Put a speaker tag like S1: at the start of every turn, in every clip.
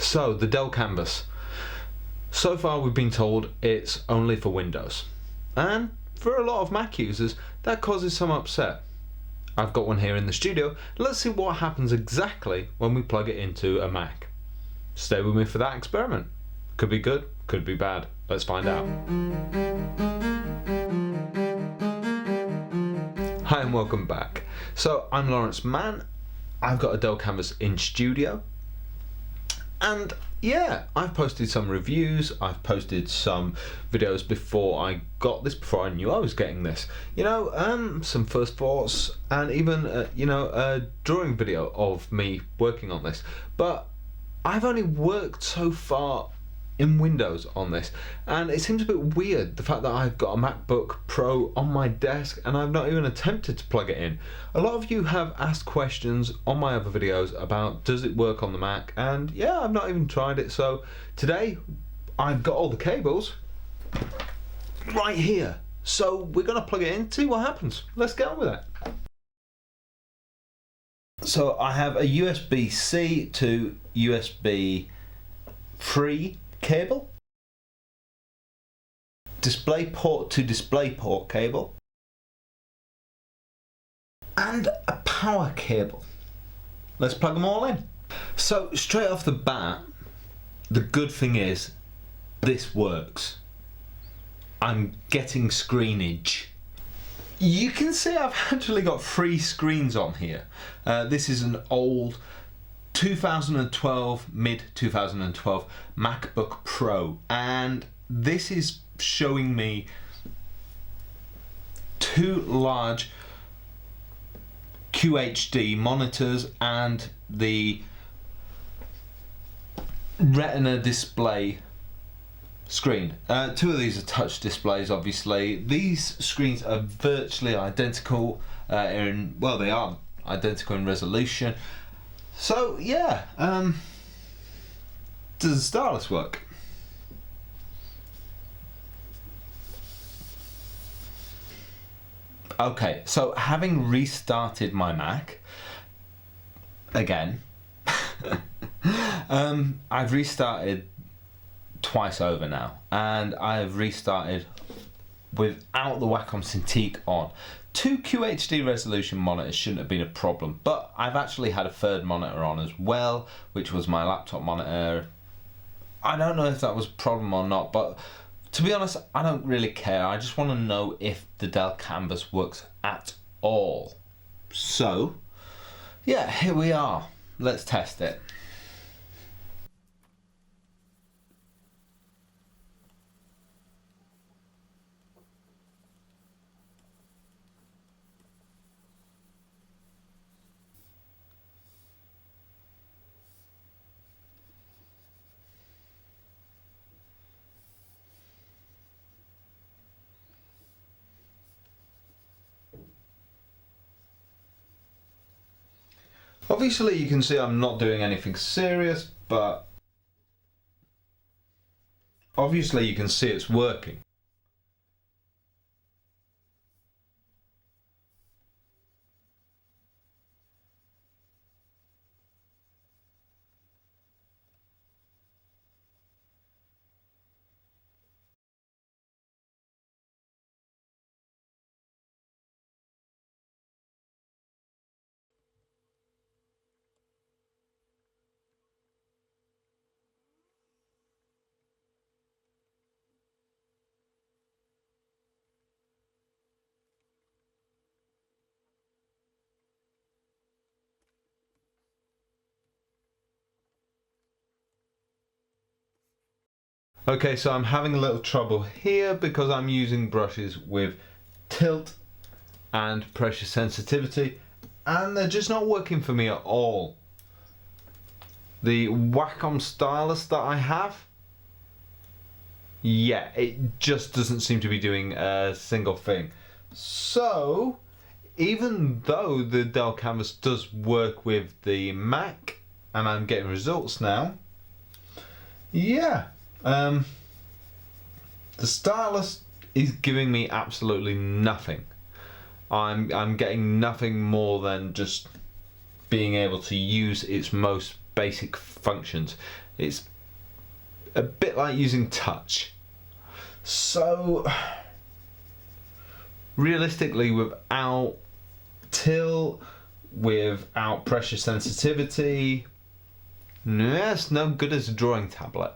S1: So, the Dell Canvas. So far we've been told it's only for Windows. And for a lot of Mac users, that causes some upset. I've got one here in the studio. Let's see what happens exactly when we plug it into a Mac. Stay with me for that experiment. Could be good, could be bad. Let's find out. Hi and welcome back. So I'm Lawrence Mann. I've got a Dell Canvas in studio. And yeah, I've posted some reviews, I've posted some videos before I got this, before I knew I was getting this. You know, some first thoughts and even, a drawing video of me working on this. But I've only worked so far in Windows on this, and it seems a bit weird, the fact that I've got a MacBook Pro on my desk and I've not even attempted to plug it in. A lot of you have asked questions on my other videos about does it work on the Mac, and yeah, I've not even tried it. So today I've got all the cables right here, so we're gonna plug it in, see what happens. Let's get on with it. So I have a USB-C to USB 3 cable, DisplayPort to DisplayPort cable, and a power cable. Let's plug them all in. So straight off the bat, the good thing is this works. I'm getting screenage. You can see I've actually got 3 screens on here. This is an old 2012, mid 2012 MacBook Pro, and this is showing me 2 large QHD monitors and the Retina display screen. 2 of these are touch displays, obviously. These screens are virtually identical well, they are identical in resolution. So yeah, does the stylus work? Okay, so having restarted my Mac again, I've restarted twice over now, and I've restarted without the Wacom Cintiq on. 2 QHD resolution monitors shouldn't have been a problem, but I've actually had a 3rd monitor on as well, which was my laptop monitor. I don't know if that was a problem or not, but to be honest, I don't really care. I just want to know if the Dell Canvas works at all. So, yeah, here we are. Let's test it. Obviously you can see I'm not doing anything serious, but obviously you can see it's working. Okay, so I'm having a little trouble here because I'm using brushes with tilt and pressure sensitivity, and they're just not working for me at all. The Wacom stylus that I have, yeah, it just doesn't seem to be doing a single thing. So, even though the Dell Canvas does work with the Mac, and I'm getting results now, yeah, the stylus is giving me absolutely nothing. I'm getting nothing more than just being able to use its most basic functions. It's a bit like using touch. So realistically, without tilt, without pressure sensitivity, it's no good as a drawing tablet.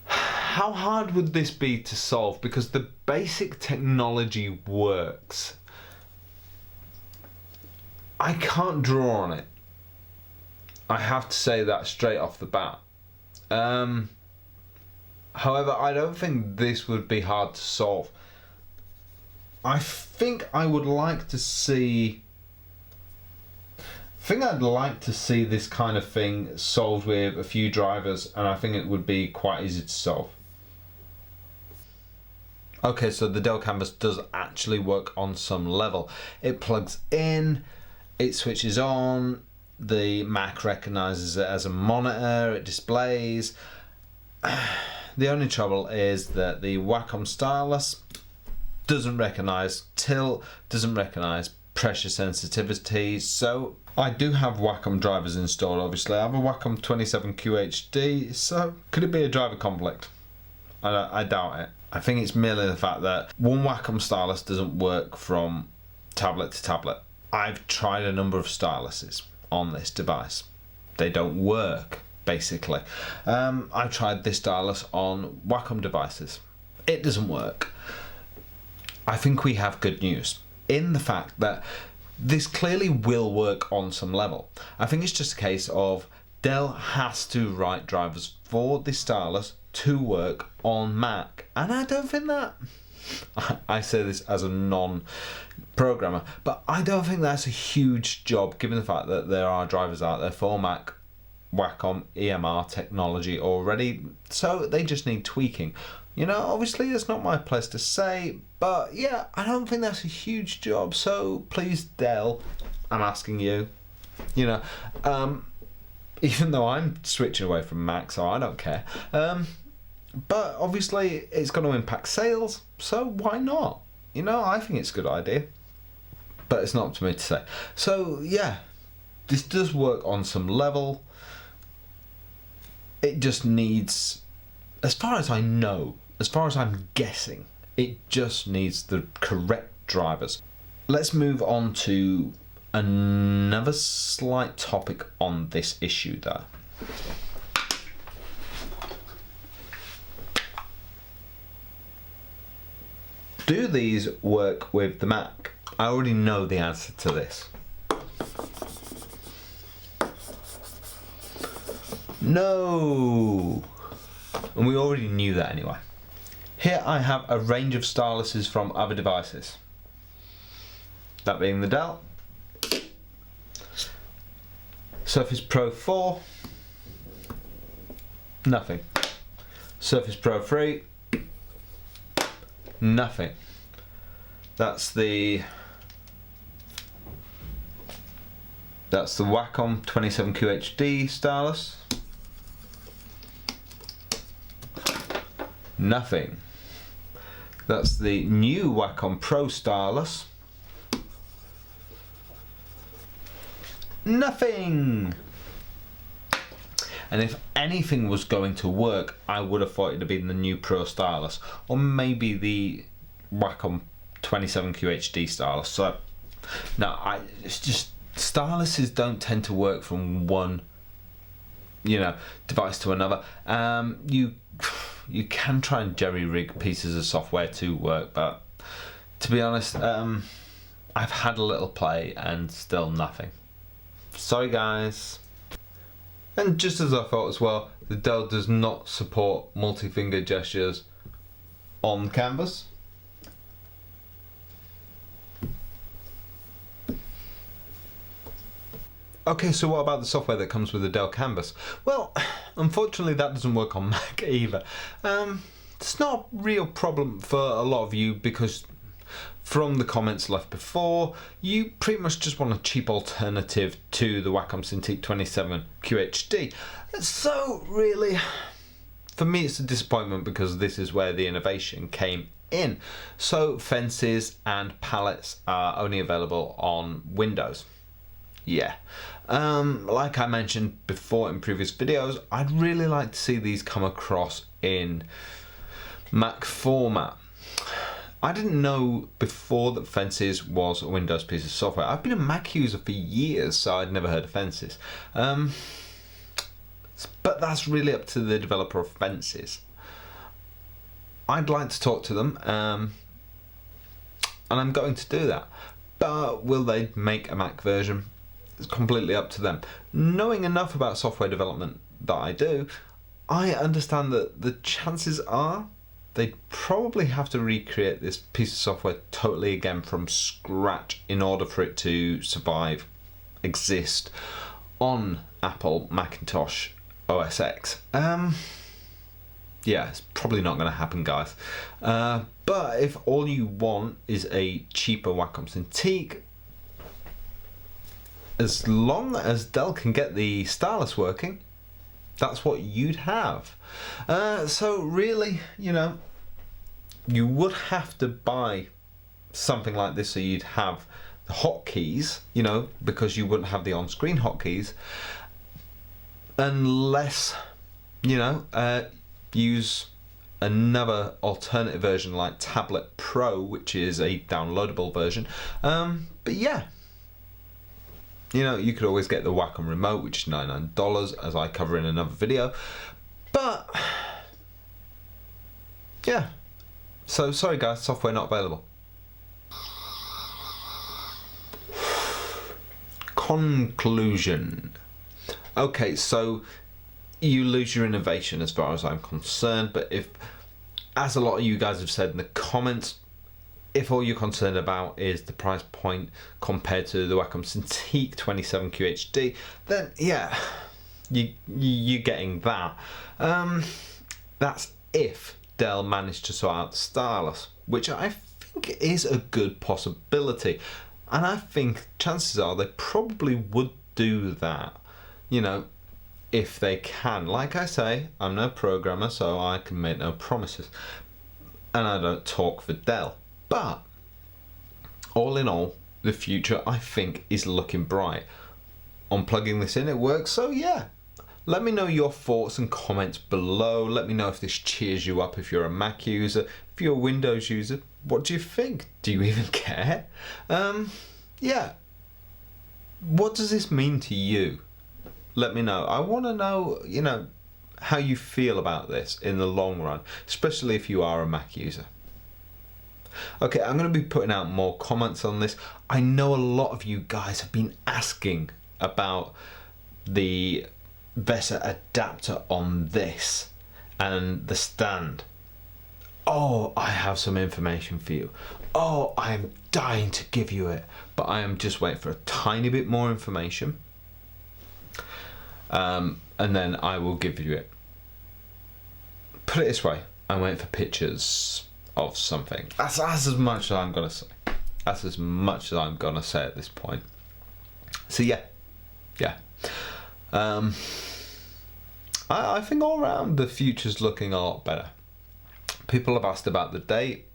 S1: How hard would this be to solve? Because the basic technology works. I can't draw on it. I have to say that straight off the bat. However, I don't think this would be hard to solve. I think I would like to see... I'd like to see this kind of thing solved with a few drivers, and I think it would be quite easy to solve. Okay, so the Dell Canvas does actually work on some level. It plugs in, it switches on, the Mac recognizes it as a monitor, it displays. The only trouble is that the Wacom stylus doesn't recognize tilt, doesn't recognize pressure sensitivity. So I do have Wacom drivers installed, obviously. I have a Wacom 27QHD, so could it be a driver conflict? I doubt it. I think it's merely the fact that one Wacom stylus doesn't work from tablet to tablet. I've tried a number of styluses on this device. They don't work, basically. I've tried this stylus on Wacom devices. It doesn't work. I think we have good news in the fact that this clearly will work on some level. I think it's just a case of Dell has to write drivers for this stylus to work on Mac, and I don't think that... I say this as a non-programmer, but I don't think that's a huge job given the fact that there are drivers out there for Mac Wacom EMR technology already, so they just need tweaking. You know, obviously it's not my place to say, but yeah, I don't think that's a huge job, so please Dell, I'm asking you, you know, even though I'm switching away from Mac, so I don't care, but obviously it's going to impact sales, so why not? You know, I think it's a good idea, but it's not up to me to say. So yeah, this does work on some level. It just needs, as far as I know, as far as I'm guessing, it just needs the correct drivers. Let's move on to another slight topic on this issue though. Do these work with the Mac? I already know the answer to this. No! And we already knew that anyway. Here I have a range of styluses from other devices. That being the Dell Surface Pro 4, nothing. Surface Pro 3, nothing. That's the Wacom 27QHD stylus. Nothing. That's the new Wacom Pro stylus. Nothing. And if anything was going to work, I would have thought it would be the new Pro stylus, or maybe the Wacom 27QHD stylus. So, no, it's just styluses don't tend to work from one, you know, device to another. You can try and jerry-rig pieces of software to work, but to be honest, I've had a little play and still nothing. Sorry guys. And just as I thought as well, the Dell does not support multi-finger gestures on Canvas. Okay, so what about the software that comes with the Dell Canvas? Well, unfortunately that doesn't work on Mac either. It's not a real problem for a lot of you because from the comments left before, you pretty much just want a cheap alternative to the Wacom Cintiq 27QHD. So really, for me it's a disappointment because this is where the innovation came in. So fences and palettes are only available on Windows. yeah. Like I mentioned before in previous videos, I'd really like to see these come across in Mac format. I didn't know before that Fences was a Windows piece of software. I've been a Mac user for years, so I'd never heard of Fences. But that's really up to the developer of Fences. I'd like to talk to them, and I'm going to do that. But will they make a Mac version? It's completely up to them. Knowing enough about software development that I do, I understand that the chances are they'd probably have to recreate this piece of software totally again from scratch in order for it to survive, exist on Apple Macintosh OS X. Yeah, it's probably not going to happen, guys. But if all you want is a cheaper Wacom Cintiq, as long as Dell can get the stylus working, that's what you'd have. So really, you know, you would have to buy something like this so you'd have the hotkeys, you know, because you wouldn't have the on-screen hotkeys, unless, you know, use another alternative version like Tablet Pro, which is a downloadable version. But yeah, you know, you could always get the Wacom remote, which is $99, as I cover in another video. But yeah, so sorry guys, software not available. Conclusion. Okay, so you lose your innovation as far as I'm concerned, but if, as a lot of you guys have said in the comments, if all you're concerned about is the price point compared to the Wacom Cintiq 27QHD, then yeah, you're getting that. That's if Dell managed to sort out the stylus, which I think is a good possibility, and I think chances are they probably would do that, you know, if they can. Like I say, I'm no programmer, so I can make no promises, and I don't talk for Dell. But all in all, the future I think is looking bright. On plugging this in, it works, so yeah. Let me know your thoughts and comments below. Let me know if this cheers you up if you're a Mac user. If you're a Windows user, what do you think? Do you even care? Yeah. What does this mean to you? Let me know. I want to know, you know, how you feel about this in the long run, especially if you are a Mac user. Okay, I'm going to be putting out more comments on this. I know a lot of you guys have been asking about the VESA adapter on this and the stand. Oh, I have some information for you. Oh, I'm dying to give you it, but I am just waiting for a tiny bit more information. And then I will give you it. Put it this way, I'm waiting for pictures of something. That's as much as I'm gonna say. That's as much as I'm gonna say at this point. So yeah. I think all around the future's looking a lot better. People have asked about the date.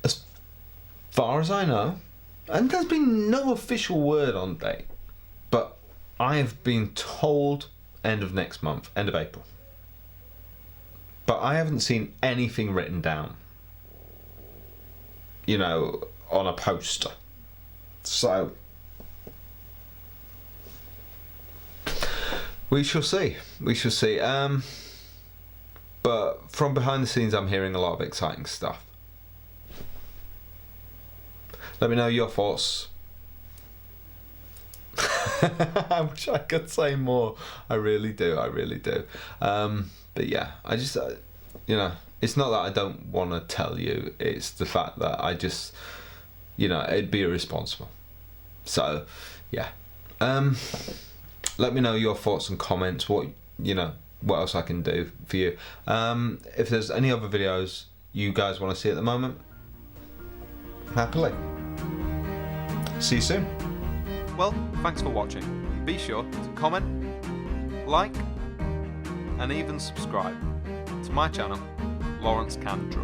S1: As far as I know, and there's been no official word on date, but I have been told end of next month, end of April. But I haven't seen anything written down, you know, on a poster. So we shall see. We shall see. But from behind the scenes, I'm hearing a lot of exciting stuff. Let me know your thoughts. I wish I could say more. I really do. I really do. But yeah, I just, you know, it's not that I don't want to tell you. It's the fact that I just, you know, it'd be irresponsible. So, yeah. Let me know your thoughts and comments. What, you know, what else I can do for you. If there's any other videos you guys want to see at the moment, happily. See you soon.
S2: Well, thanks for watching. Be sure to comment, like, and even subscribe to my channel, Lawrence Can Draw.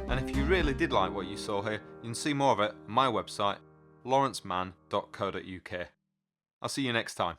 S2: And if you really did like what you saw here, you can see more of it on my website, lawrencemann.co.uk. I'll see you next time.